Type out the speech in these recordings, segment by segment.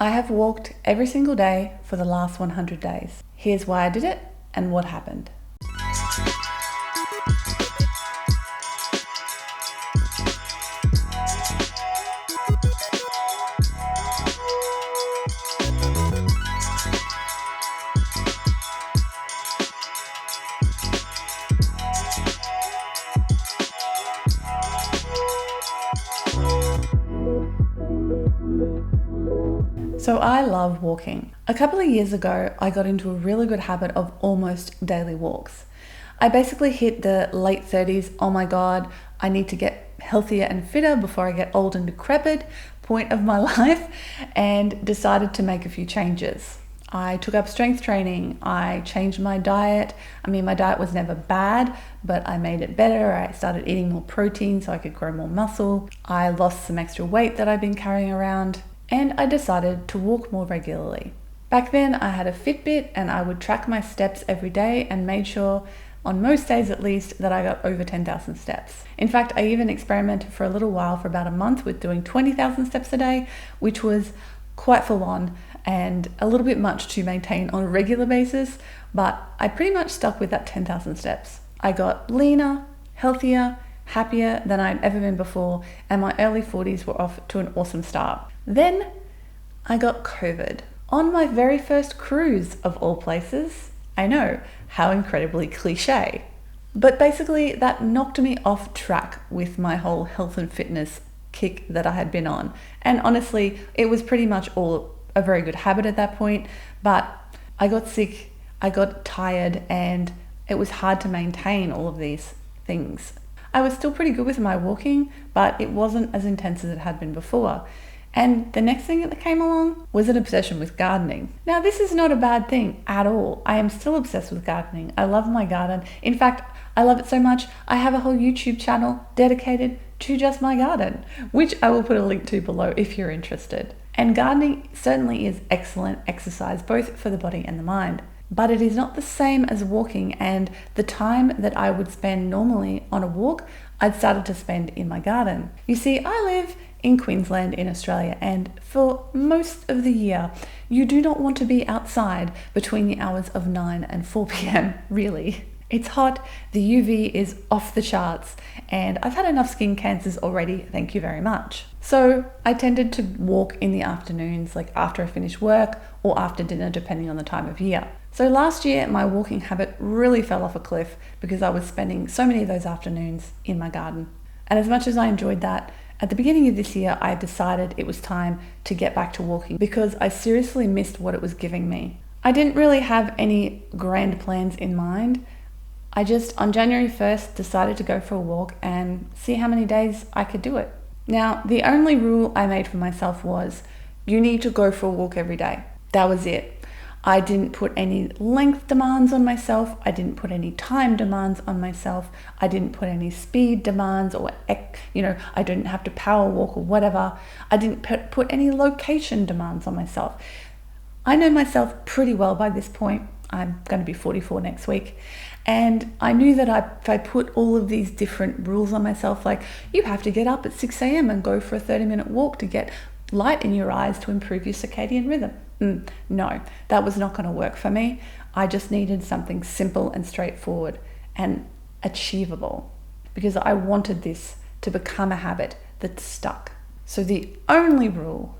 I have walked every single day for the last 100 days. Here's why I did it and what happened. So I love walking. A couple of years ago, I got into a really good habit of almost daily walks. I basically hit the late 30s, oh my God, I need to get healthier and fitter before I get old and decrepit point of my life, and decided to make a few changes. I took up strength training, I changed my diet. My diet was never bad, but I made it better. I started eating more protein so I could grow more muscle. I lost some extra weight that I've been carrying around. And I decided to walk more regularly. Back then I had a Fitbit and I would track my steps every day and made sure, on most days at least, that I got over 10,000 steps. In fact, I even experimented for a little while, for about a month, with doing 20,000 steps a day, which was quite full on and a little bit much to maintain on a regular basis, but I pretty much stuck with that 10,000 steps. I got leaner, healthier, happier than I'd ever been before, and my early 40s were off to an awesome start. Then I got COVID on my very first cruise, of all places. I know, how incredibly cliche. But basically that knocked me off track with my whole health and fitness kick that I had been on. And honestly, it was pretty much all a very good habit at that point, but I got sick, I got tired, and it was hard to maintain all of these things. I was still pretty good with my walking, but it wasn't as intense as it had been before. And the next thing that came along was an obsession with gardening. Now, this is not a bad thing at all. I am still obsessed with gardening. I love my garden. In fact, I love it so much, I have a whole YouTube channel dedicated to just my garden, which I will put a link to below if you're interested. And gardening certainly is excellent exercise, both for the body and the mind. But it is not the same as walking, and the time that I would spend normally on a walk, I'd started to spend in my garden. You see, I live in Queensland in Australia, and for most of the year you do not want to be outside between the hours of 9 and 4 p.m. really. It's hot, the UV is off the charts, and I've had enough skin cancers already, thank you very much. So I tended to walk in the afternoons, like after I finished work or after dinner, depending on the time of year. So last year my walking habit really fell off a cliff because I was spending so many of those afternoons in my garden. And as much as I enjoyed that, at the beginning of this year, I decided it was time to get back to walking because I seriously missed what it was giving me. I didn't really have any grand plans in mind. I just, on January 1st, decided to go for a walk and see how many days I could do it. Now, the only rule I made for myself was, you need to go for a walk every day. That was it. I didn't put any length demands on myself. I didn't put any time demands on myself. I didn't put any speed demands or, I didn't have to power walk or whatever. I didn't put any location demands on myself. I know myself pretty well by this point. I'm going to be 44 next week. And I knew that if I put all of these different rules on myself, like you have to get up at 6 a.m. and go for a 30-minute walk to get light in your eyes to improve your circadian rhythm. No, that was not going to work for me. I just needed something simple and straightforward and achievable because I wanted this to become a habit that stuck. So the only rule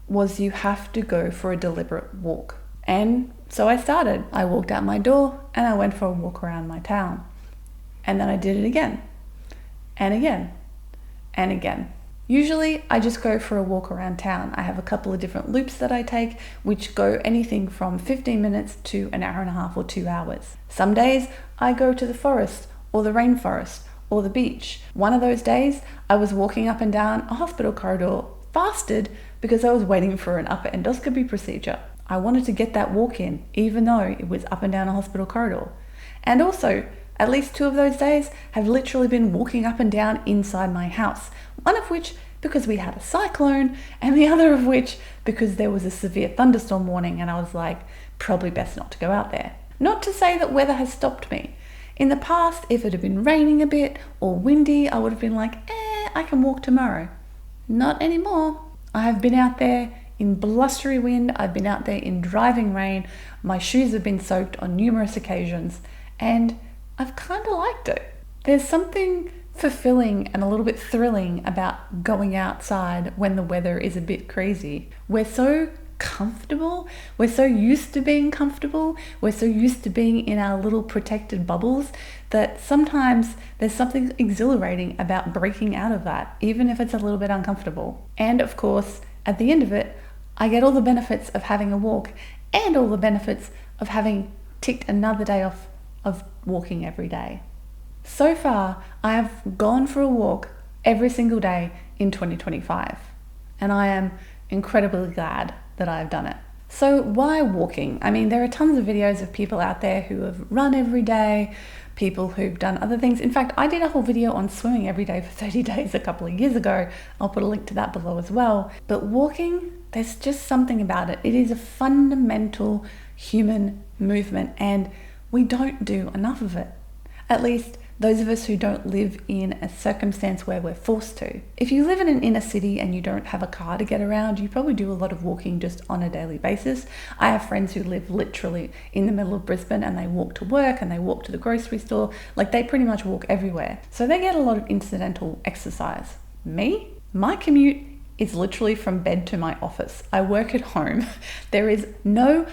was you have to go for a deliberate walk. And so I started. I walked out my door and I went for a walk around my town. And then I did it again and again and again. Usually I just go for a walk around town. I have a couple of different loops that I take, which go anything from 15 minutes to an hour and a half or 2 hours. Some days I go to the forest or the rainforest or the beach. One of those days I was walking up and down a hospital corridor, fasted because I was waiting for an upper endoscopy procedure. I wanted to get that walk in, even though it was up and down a hospital corridor. And also, at least 2 of those days have literally been walking up and down inside my house. One of which because we had a cyclone, and the other of which because there was a severe thunderstorm warning, and I was like, probably best not to go out there. Not to say that weather has stopped me. In the past, if it had been raining a bit or windy, I would have been like, I can walk tomorrow. Not anymore. I have been out there in blustery wind, I've been out there in driving rain, my shoes have been soaked on numerous occasions, and I've kind of liked it. There's something fulfilling and a little bit thrilling about going outside when the weather is a bit crazy. We're so comfortable, we're so used to being comfortable, we're so used to being in our little protected bubbles that sometimes there's something exhilarating about breaking out of that, even if it's a little bit uncomfortable. And of course, at the end of it, I get all the benefits of having a walk and all the benefits of having ticked another day off of walking every day. So far, I have gone for a walk every single day in 2025, and I am incredibly glad that I've done it. So why walking? I mean, there are tons of videos of people out there who have run every day, people who've done other things. In fact, I did a whole video on swimming every day for 30 days a couple of years ago. I'll put a link to that below as well. But walking, there's just something about it. It is a fundamental human movement, and we don't do enough of it. At least those of us who don't live in a circumstance where we're forced to. If you live in an inner city and you don't have a car to get around, you probably do a lot of walking just on a daily basis. I have friends who live literally in the middle of Brisbane and they walk to work and they walk to the grocery store. Like, they pretty much walk everywhere. So they get a lot of incidental exercise. Me? My commute is literally from bed to my office. I work at home. There is no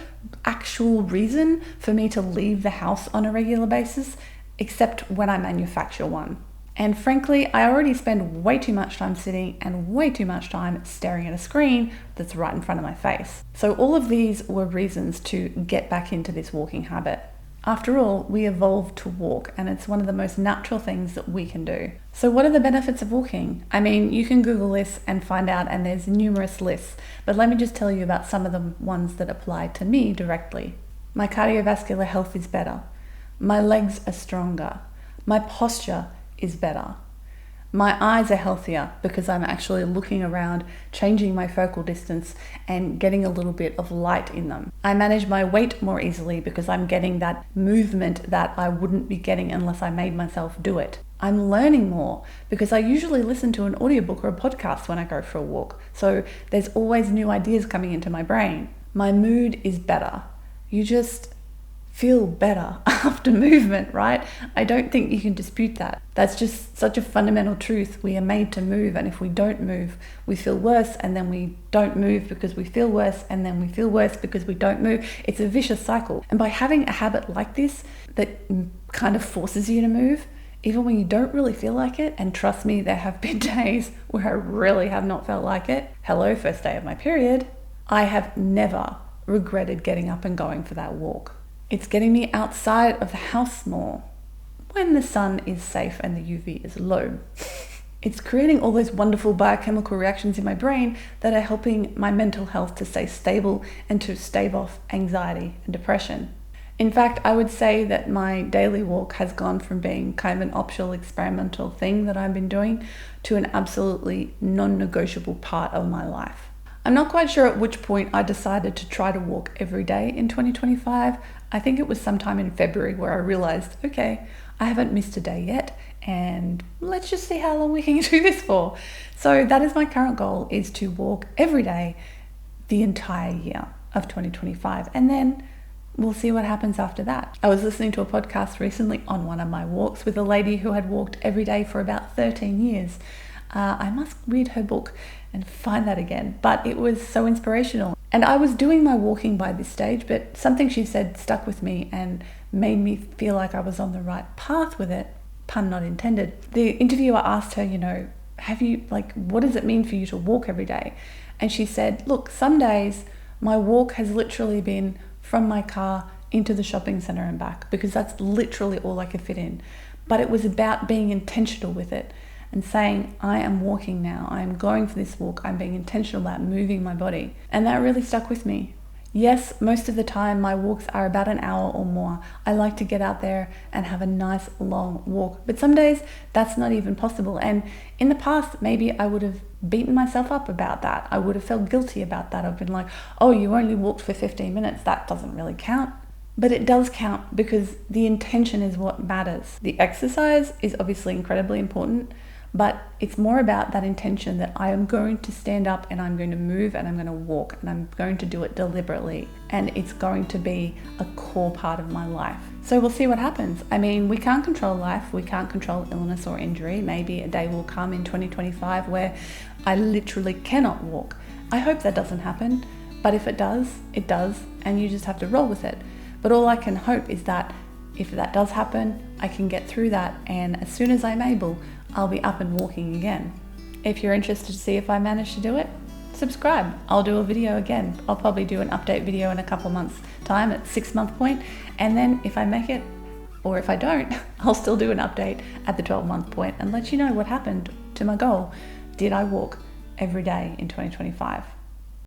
actual reason for me to leave the house on a regular basis, except when I manufacture one. And frankly, I already spend way too much time sitting and way too much time staring at a screen that's right in front of my face. So all of these were reasons to get back into this walking habit. After all, we evolved to walk, and it's one of the most natural things that we can do. So what are the benefits of walking? I mean, you can Google this and find out, and there's numerous lists, but let me just tell you about some of the ones that apply to me directly. My cardiovascular health is better. My legs are stronger. My posture is better. My eyes are healthier because I'm actually looking around, changing my focal distance and getting a little bit of light in them. I manage my weight more easily because I'm getting that movement that I wouldn't be getting unless I made myself do it. I'm learning more because I usually listen to an audiobook or a podcast when I go for a walk. So there's always new ideas coming into my brain. My mood is better. You just feel better after movement, right? I don't think you can dispute that. That's just such a fundamental truth. We are made to move, and if we don't move, we feel worse, and then we don't move because we feel worse, and then we feel worse because we don't move. It's a vicious cycle. And by having a habit like this that kind of forces you to move, even when you don't really feel like it, and trust me, there have been days where I really have not felt like it. Hello, first day of my period. I have never regretted getting up and going for that walk. It's getting me outside of the house more when the sun is safe and the UV is low. It's creating all those wonderful biochemical reactions in my brain that are helping my mental health to stay stable and to stave off anxiety and depression. In fact, I would say that my daily walk has gone from being kind of an optional experimental thing that I've been doing to an absolutely non-negotiable part of my life. I'm not quite sure at which point I decided to try to walk every day in 2025. I think it was sometime in February where I realized, okay, I haven't missed a day yet, and let's just see how long we can do this for. So that is my current goal, is to walk every day the entire year of 2025, and then we'll see what happens after that. I was listening to a podcast recently on one of my walks with a lady who had walked every day for about 13 years. I must read her book and find that again, but it was so inspirational. And I was doing my walking by this stage, but something she said stuck with me and made me feel like I was on the right path with it, pun not intended. The interviewer asked her, what does it mean for you to walk every day? And she said, look, some days my walk has literally been from my car into the shopping center and back, because that's literally all I could fit in. But it was about being intentional with it and saying, I am walking now, I am going for this walk, I'm being intentional about moving my body. And that really stuck with me. Yes, most of the time my walks are about an hour or more. I like to get out there and have a nice long walk, but some days that's not even possible. And in the past, maybe I would have beaten myself up about that. I would have felt guilty about that. I've been like, oh, you only walked for 15 minutes. That doesn't really count. But it does count, because the intention is what matters. The exercise is obviously incredibly important, But it's more about that intention that I am going to stand up and I'm going to move and I'm going to walk and I'm going to do it deliberately, and it's going to be a core part of my life. So we'll see what happens. I mean, we can't control life, we can't control illness or injury. Maybe a day will come in 2025 where I literally cannot walk. I hope that doesn't happen, but if it does, it does, and you just have to roll with it. But all I can hope is that if that does happen, I can get through that, and as soon as I'm able, I'll be up and walking again. If you're interested to see if I manage to do it, subscribe. I'll do a video again. I'll probably do an update video in a couple months time at 6-month point, and then if I make it, or if I don't, I'll still do an update at the 12-month point and let you know what happened to my goal. Did I walk every day in 2025?